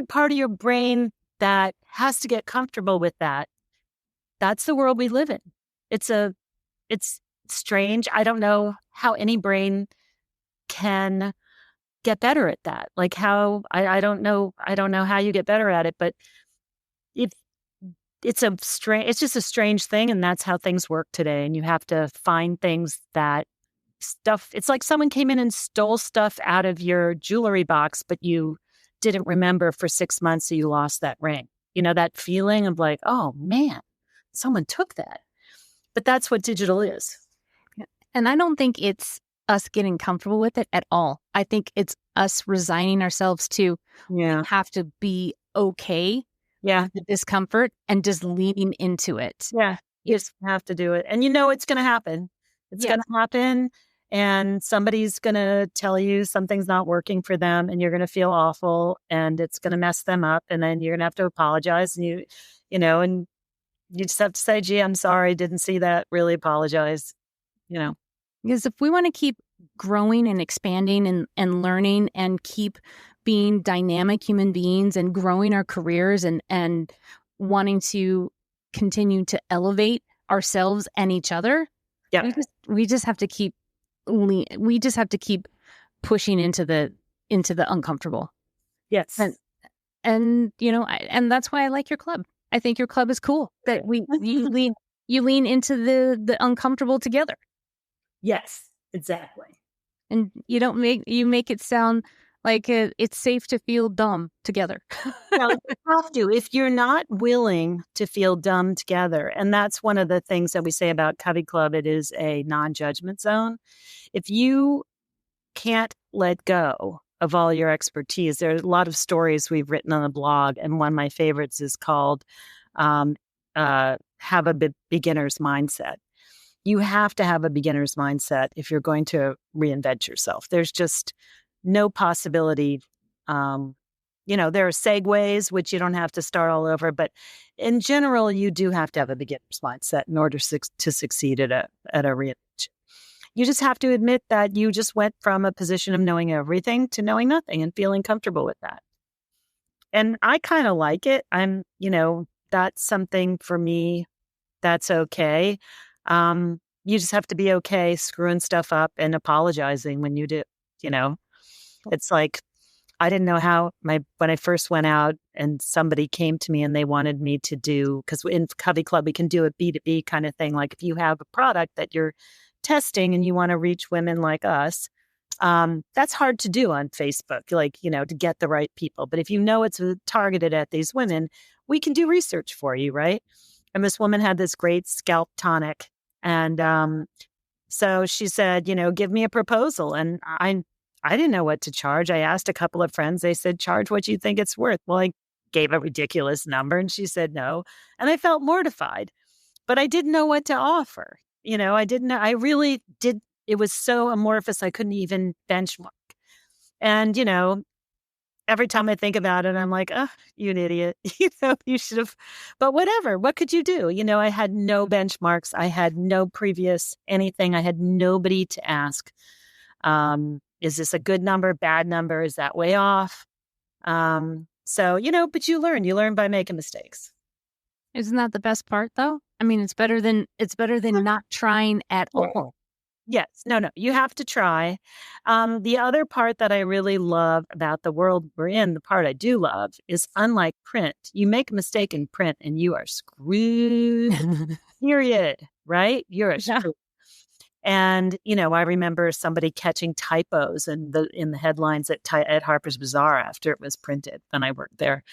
part of your brain that has to get comfortable with that. That's the world we live in. It's strange. I don't know how any brain can get better at that. Like how, I don't know how you get better at it, but it's just a strange thing. And that's how things work today. And you have to find things it's like someone came in and stole stuff out of your jewelry box, but you didn't remember for 6 months, so you lost that ring. That feeling of like, oh man, someone took that. But that's what digital is. And I don't think it's us getting comfortable with it at all. I think it's us resigning ourselves to have to be okay with the discomfort and just leaning into it. Yeah, you just have to do it. And it's going to happen. It's going to happen. And somebody's going to tell you something's not working for them and you're going to feel awful and it's going to mess them up. And then you're going to have to apologize and and you just have to say, gee, I'm sorry. Didn't see that. Really apologize. Because if we want to keep growing and expanding and learning and keep being dynamic human beings and growing our careers and wanting to continue to elevate ourselves and each other, we just have to keep pushing into the uncomfortable. Yes. And and that's why I like your club. I think your club is cool that you lean into the uncomfortable together. Yes, exactly. And you make it sound like it's safe to feel dumb together. No, you have to. If you're not willing to feel dumb together, and that's one of the things that we say about Covey Club, it is a non-judgment zone. If you can't let go of all your expertise, there are a lot of stories we've written on the blog, and one of my favorites is called Have a Beginner's Mindset. you have to have a beginner's mindset if you're going to reinvent yourself. There's just no possibility. There are segues, which you don't have to start all over, but in general, you do have to have a beginner's mindset in order to succeed at a reinvention. You just have to admit that you just went from a position of knowing everything to knowing nothing and feeling comfortable with that. And I kind of like it. That's something for me that's okay. You just have to be okay screwing stuff up and apologizing when you do. It's like, I didn't know how when I first went out and somebody came to me and they wanted me to do, because in Covey Club, we can do a B2B kind of thing. Like if you have a product that you're testing and you want to reach women like us, that's hard to do on Facebook, to get the right people. But if you know it's targeted at these women, we can do research for you, right? And this woman had this great scalp tonic. And so she said, give me a proposal. And I didn't know what to charge. I asked a couple of friends. They said, charge what you think it's worth. Well, I gave a ridiculous number and she said no. And I felt mortified, but I didn't know what to offer. I didn't know. I really did. It was so amorphous. I couldn't even benchmark. And, every time I think about it, I'm like, oh, you an idiot. You should have, but whatever. What could you do? I had no benchmarks. I had no previous anything. I had nobody to ask. Is this a good number, bad number? Is that way off? So, but you learn by making mistakes. Isn't that the best part though? I mean, it's better than not trying at all. Yes. No, you have to try. The other part that I really love about the world we're in, the part I do love, is unlike print, you make a mistake in print and you are screwed, period, right? You're screwed. And, I remember somebody catching typos in the headlines at Harper's Bazaar after it was printed when I worked there.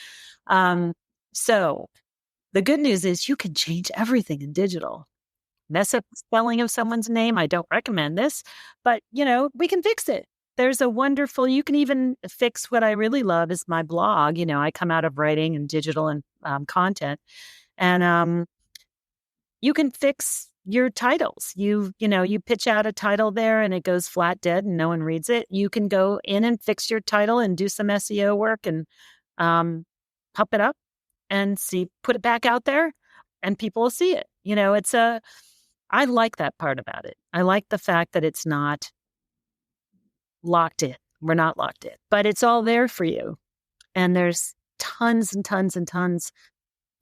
So the good news is you can change everything in digital. Mess up the spelling of someone's name. I don't recommend this, but we can fix it. There's you can even fix what I really love is my blog. I come out of writing and digital and content, and you can fix your titles. You pitch out a title there and it goes flat dead and no one reads it. You can go in and fix your title and do some SEO work and pump it up and put it back out there and people will see it. I like that part about it. I like the fact that it's not locked in. We're not locked in, but it's all there for you. And there's tons and tons and tons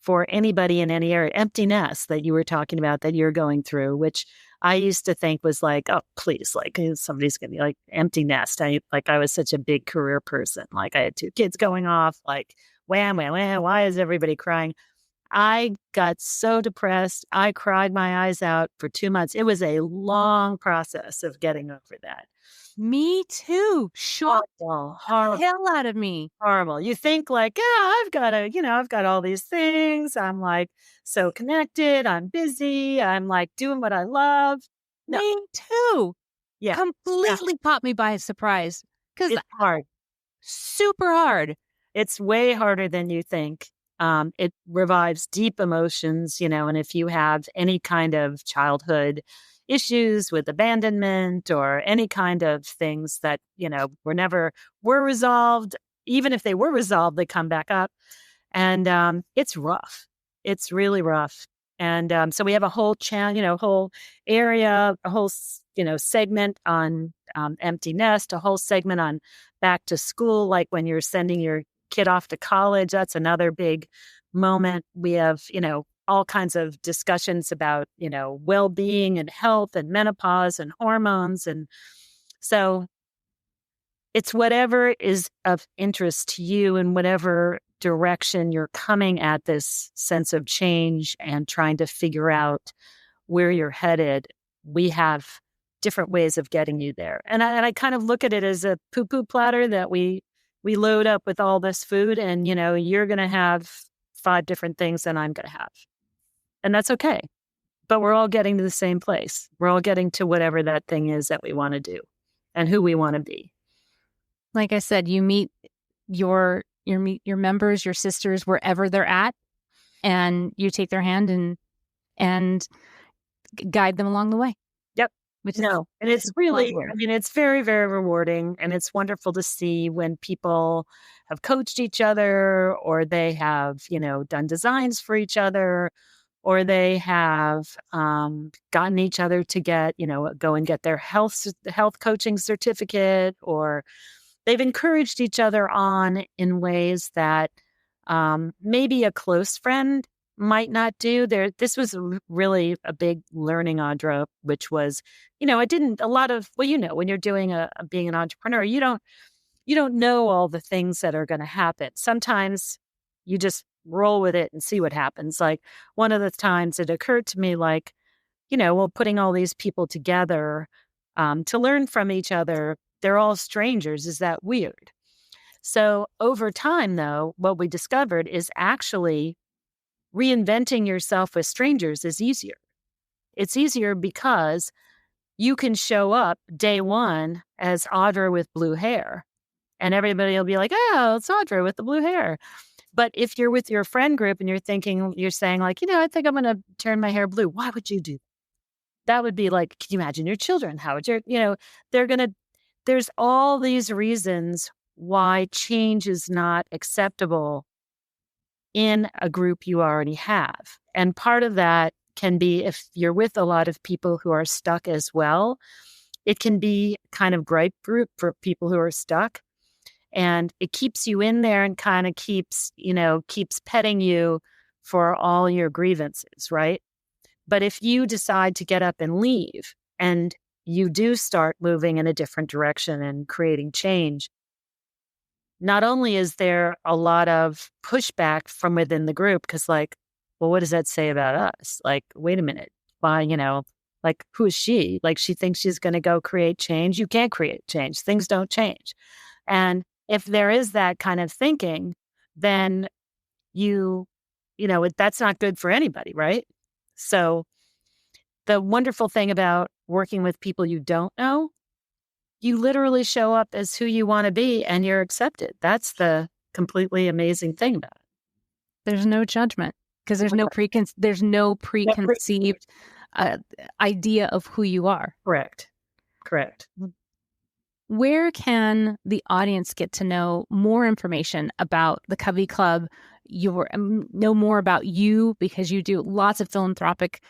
for anybody in any area. Empty nest that you were talking about that you're going through, which I used to think was like, oh, please, like somebody's going to be like empty nest. I was such a big career person. Like I had 2 kids going off, like, wham, wham, wham. Why is everybody crying? I got so depressed. I cried my eyes out for 2 months. It was a long process of getting over that. Me too. Shocked the hell out of me. Horrible. You think like, yeah, I've got all these things. I'm like so connected. I'm busy. I'm like doing what I love. No. Me too. Yeah. Completely caught me by surprise. Because it's hard. Super hard. It's way harder than you think. It revives deep emotions, and if you have any kind of childhood issues with abandonment or any kind of things that, were resolved, even if they were resolved, they come back up. And it's rough. It's really rough. And so we have a whole channel, whole area, a whole, segment on empty nest, a whole segment on back to school, like when you're sending your kid off to college. That's another big moment. We have, all kinds of discussions about, well-being and health and menopause and hormones. And so it's whatever is of interest to you and whatever direction you're coming at this sense of change and trying to figure out where you're headed. We have different ways of getting you there. And I kind of look at it as a poo-poo platter that we load up with all this food and, you're going to have 5 different things than I'm going to have. And that's okay. But we're all getting to the same place. We're all getting to whatever that thing is that we want to do and who we want to be. Like I said, you meet your members, your sisters, wherever they're at, and you take their hand and guide them along the way. Yep. Which No, and it's really, I mean, it's very, very rewarding, and it's wonderful to see when people have coached each other, or they have, done designs for each other, or they have gotten each other to get, go and get their health coaching certificate, or they've encouraged each other on in ways that maybe a close friend might not do. This was really a big learning, Audra, which was, I didn't a lot of, well, when you're doing being an entrepreneur, you don't know all the things that are going to happen. Sometimes you just roll with it and see what happens. Like one of the times it occurred to me, like, well, putting all these people together to learn from each other, they're all strangers. Is that weird? So over time, though, what we discovered is actually reinventing yourself with strangers is easier. It's easier because you can show up day one as Audra with blue hair, and everybody will be like, oh, it's Audra with the blue hair. But if you're with your friend group and you're saying like, I think I'm going to turn my hair blue. Why would you do that? That would be like, can you imagine your children? How would there's all these reasons why change is not acceptable in a group you already have. And part of that can be if you're with a lot of people who are stuck as well, it can be kind of gripe group for people who are stuck. And it keeps you in there and kind of keeps petting you for all your grievances, right? But if you decide to get up and leave and you do start moving in a different direction and creating change, not only is there a lot of pushback from within the group, because like, well, what does that say about us? Like, wait a minute. Why, like, who is she? Like, she thinks she's going to go create change. You can't create change. Things don't change. And if there is that kind of thinking, then that's not good for anybody, right? So the wonderful thing about working with people you don't know, you literally show up as who you want to be and you're accepted. That's the completely amazing thing about it. There's no judgment because there's no preconceived idea of who you are. Correct. Where can the audience get to know more information about the Covey Club? Know more about you, because you do lots of philanthropic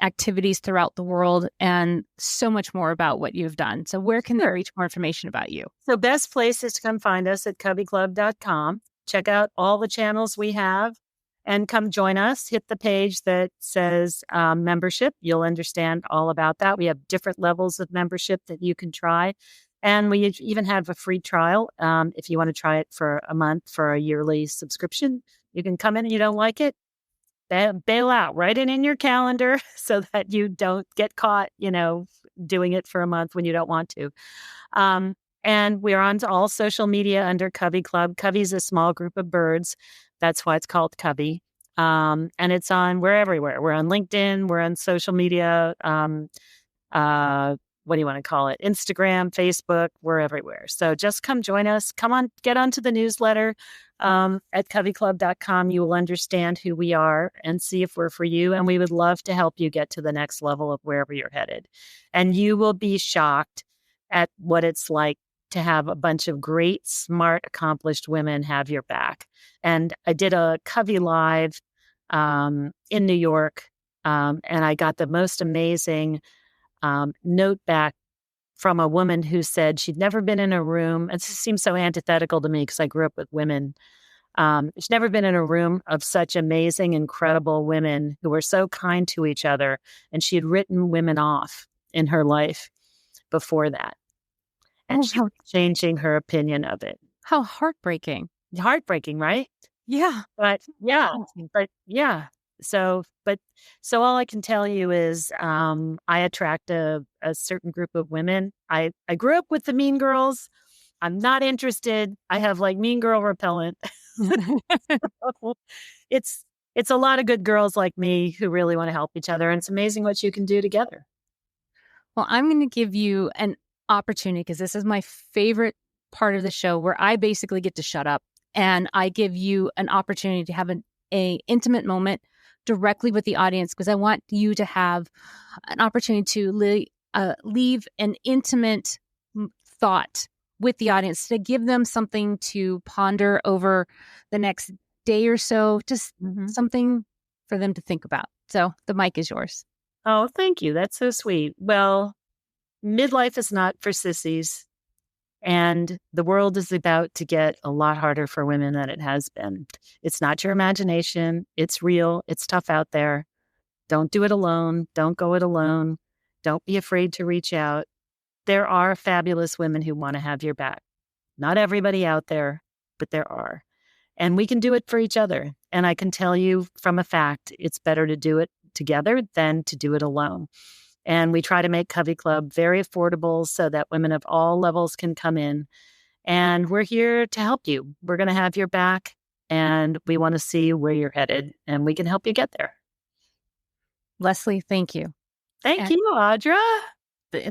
activities throughout the world and so much more about what you've done. So where can they reach more information about you? So best place is to come find us at coveyclub.com. Check out all the channels we have and come join us. Hit the page that says membership. You'll understand all about that. We have different levels of membership that you can try. And we even have a free trial. If you want to try it for a month for a yearly subscription, you can come in and you don't like it, bail out, write it in your calendar so that you don't get caught, doing it for a month when you don't want to. And we're on all social media under Covey Club. Covey's a small group of birds. That's why it's called Covey. And we're everywhere. We're on LinkedIn. We're on social media. What do you want to call it? Instagram, Facebook, we're everywhere. So just come join us. Come on, get onto the newsletter at coveyclub.com. You will understand who we are and see if we're for you. And we would love to help you get to the next level of wherever you're headed. And you will be shocked at what it's like to have a bunch of great, smart, accomplished women have your back. And I did a Covey Live in New York, and I got the most amazing note back from a woman who said she'd never been in a room. It seems so antithetical to me because I grew up with women. She's never been in a room of such amazing, incredible women who were so kind to each other. And she had written women off in her life before that. And she was changing her opinion of it. How heartbreaking. Heartbreaking, right? Yeah. But yeah. So all I can tell you is I attract a certain group of women. I grew up with the mean girls. I'm not interested. I have like mean girl repellent. It's a lot of good girls like me who really want to help each other. And it's amazing what you can do together. Well, I'm going to give you an opportunity because this is my favorite part of the show where I basically get to shut up and I give you an opportunity to have an intimate moment directly with the audience because I want you to have an opportunity to leave an intimate thought with the audience, to give them something to ponder over the next day or so, just something for them to think about. So the mic is yours. Oh, thank you. That's so sweet. Well, midlife is not for sissies. And the world is about to get a lot harder for women than it has been. It's not your imagination. It's real. It's tough out there. Don't do it alone. Don't go it alone. Don't be afraid to reach out. There are fabulous women who want to have your back. Not everybody out there, but there are. And we can do it for each other. And I can tell you from a fact, it's better to do it together than to do it alone. And we try to make Covey Club very affordable so that women of all levels can come in. And we're here to help you. We're going to have your back, and we want to see where you're headed, and we can help you get there. Lesley, thank you. Thank you, Audra.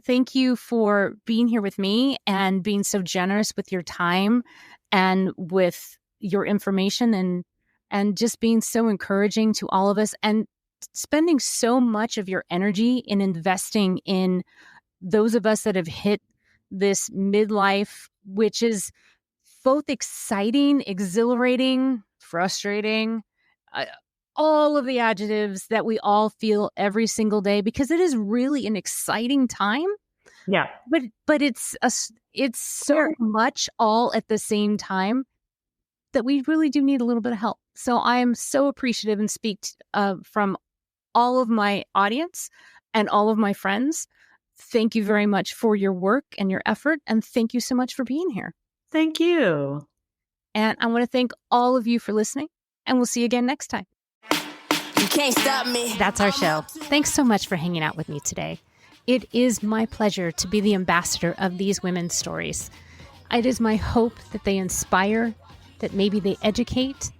Thank you for being here with me and being so generous with your time and with your information and just being so encouraging to all of us and spending so much of your energy in investing in those of us that have hit this midlife, which is both exciting, exhilarating, frustrating, all of the adjectives that we all feel every single day, because it is really an exciting time. Yeah. But it's so much all at the same time that we really do need a little bit of help. So I am so appreciative and speak from all of my audience and all of my friends. Thank you very much for your work and your effort. And thank you so much for being here. Thank you. And I want to thank all of you for listening. And we'll see you again next time. You can't stop me. That's our show. Thanks so much for hanging out with me today. It is my pleasure to be the ambassador of these women's stories. It is my hope that they inspire, that maybe they educate,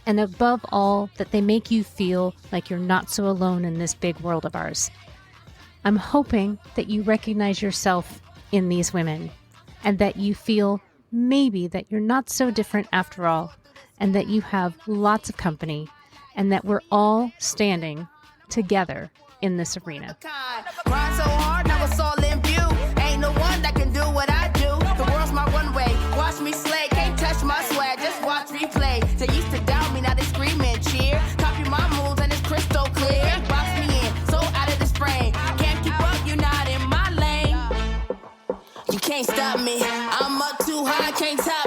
and above all, that they make you feel like you're not so alone in this big world of ours. I'm hoping that you recognize yourself in these women and that you feel maybe that you're not so different after all, and that you have lots of company, and that we're all standing together in this arena. Grind so hard, now it's all in view. Ain't no one that can do what I do. The world's my runway. Watch me slay, can't touch my swag, just watch me play. They used to doubt me, now they scream and cheer. Copy my moves and it's crystal clear. Box me in, so out of this frame. Can't keep up, you're not in my lane. You can't stop me, I'm up too high, can't top